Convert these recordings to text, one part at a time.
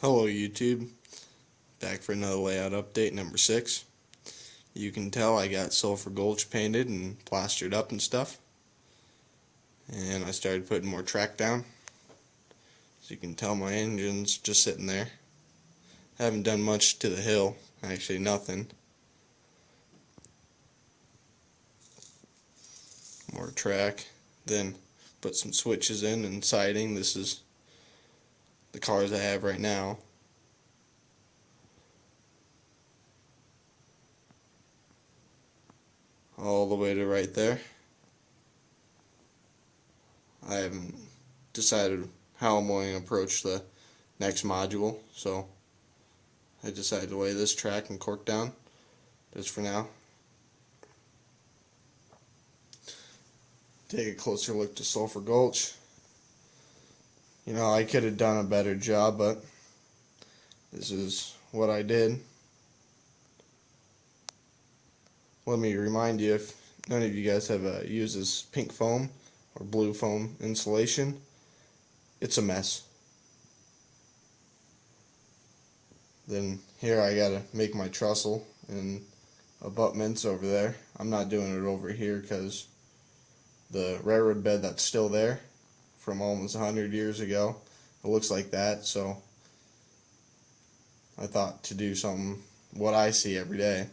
Hello YouTube, back for another layout update number 6. You can tell I got Sulphur Gulch painted and plastered up and stuff, and I started putting more track down. So you can tell my engine's just sitting there. I haven't done much to the hill, actually nothing. More track, then put some switches in and siding. This is the cars I have right now. All the way to right there. I haven't decided how I'm going to approach the next module, so I decided to lay this track and cork down just for now. Take a closer look to Sulphur Gulch. You know, I could have done a better job, but this is what I did. Let me remind you, if none of you guys have used this pink foam or blue foam insulation, it's a mess. Then here I gotta make my trestle and abutments over there. I'm not doing it over here because the railroad bed that's still there from almost 100 years ago, it looks like that, so I thought to do something what I see every day.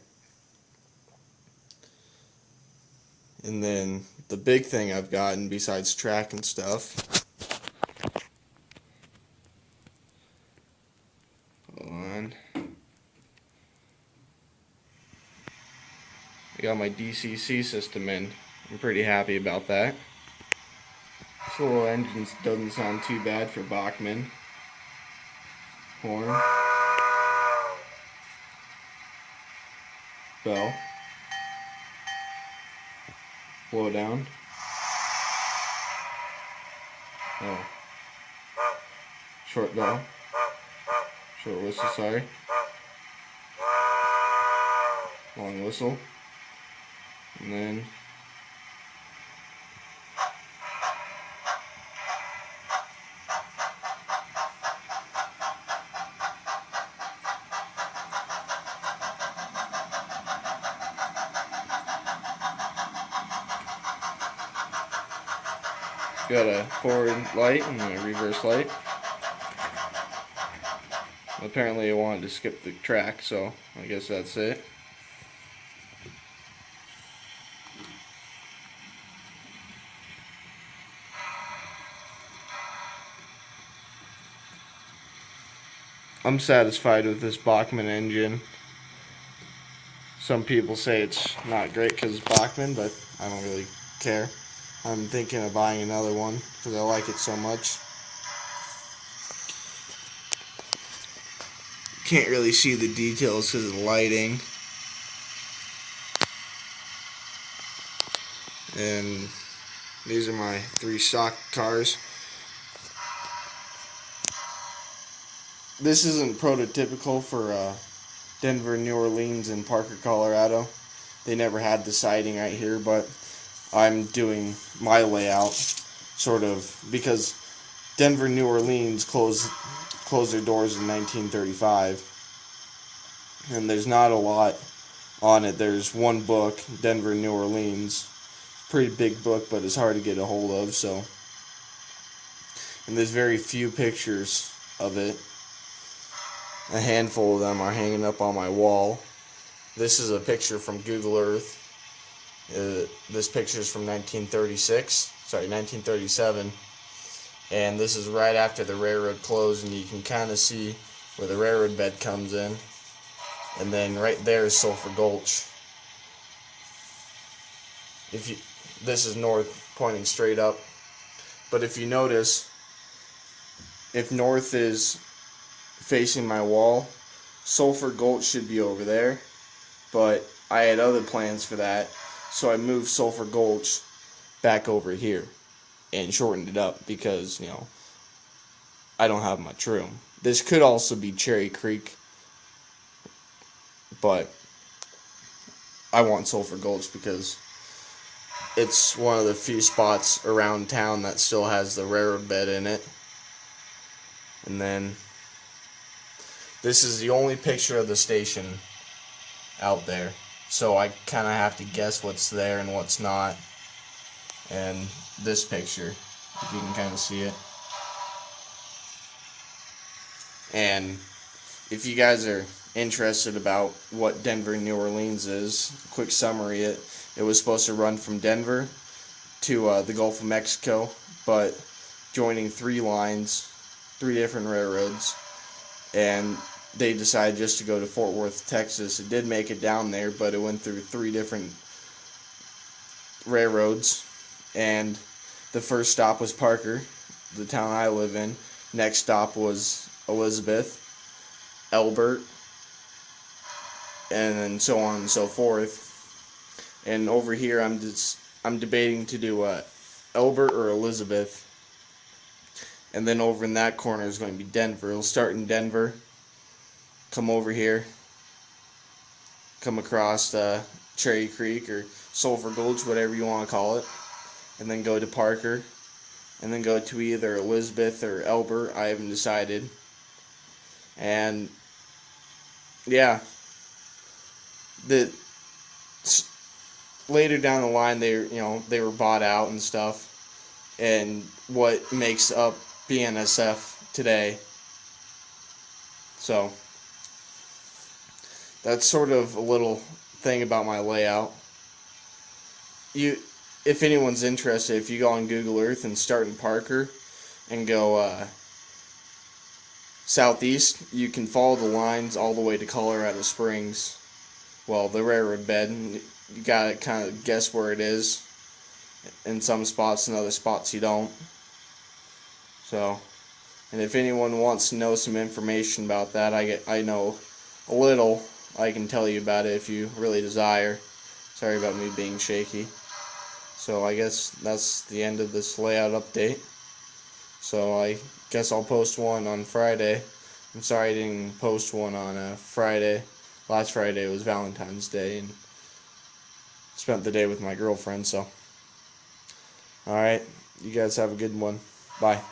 And then the big thing I've gotten besides track and stuff, hold on, I got my DCC system in. I'm pretty happy about that. This little engine doesn't sound too bad for Bachmann. Horn. Bell. Blow down. Oh. Short bell. Short whistle, sorry. Long whistle. And then got a forward light and a reverse light. Apparently I wanted to skip the track, so I guess that's it. I'm satisfied with this Bachmann engine. Some people say it's not great because it's Bachmann, but I don't really care. I'm thinking of buying another one because I like it so much. Can't really see the details because of the lighting. And these are my 3 stock cars. This isn't prototypical for Denver, New Orleans, and Parker, Colorado. They never had the siding right here, but I'm doing my layout sort of because Denver, New Orleans closed their doors in 1935, and there's not a lot on it. There's one book, Denver, New Orleans. Pretty big book, but it's hard to get a hold of. So, and there's very few pictures of it. A handful of them are hanging up on my wall. This is a picture from Google Earth. This picture is from 1937. And this is right after the railroad closed, and you can kind of see where the railroad bed comes in. And then right there is Sulphur Gulch. This is north, pointing straight up. But if you notice, if north is facing my wall, Sulphur Gulch should be over there, but I had other plans for that, so I moved Sulphur Gulch back over here and shortened it up because, you know, I don't have much room. This could also be Cherry Creek, but I want Sulphur Gulch because it's one of the few spots around town that still has the railroad bed in it. And then This is the only picture of the station out there, so I kind of have to guess what's there and what's not. And this picture, if you can kind of see it. And if you guys are interested about what Denver, New Orleans is, quick summary, it was supposed to run from Denver to the Gulf of Mexico, but joining 3 lines, 3 different railroads, and they decided just to go to Fort Worth, Texas. It did make it down there, but it went through 3 different railroads, and the first stop was Parker, the town I live in. Next stop was Elizabeth, Elbert, and then so on and so forth. And over here, I'm debating to do Elbert or Elizabeth, and then over in that corner is going to be Denver. It'll start in Denver, come over here, come across Cherry Creek or Sulphur Gulch, whatever you want to call it, and then go to Parker, and then go to either Elizabeth or Elbert. I haven't decided. And yeah, later down the line, they were bought out and stuff, and what makes up BNSF today. So that's sort of a little thing about my layout. If anyone's interested, if you go on Google Earth and start in Parker and go southeast, you can follow the lines all the way to Colorado Springs. Well, the railroad bed. You gotta kind of guess where it is. In some spots, in other spots you don't. So, and if anyone wants to know some information about that, I know a little. I can tell you about it if you really desire. Sorry about me being shaky. So I guess that's the end of this layout update. So I guess I'll post one on Friday. I'm sorry I didn't post one on Friday. Last Friday was Valentine's Day, and spent the day with my girlfriend, so. Alright, you guys have a good one. Bye.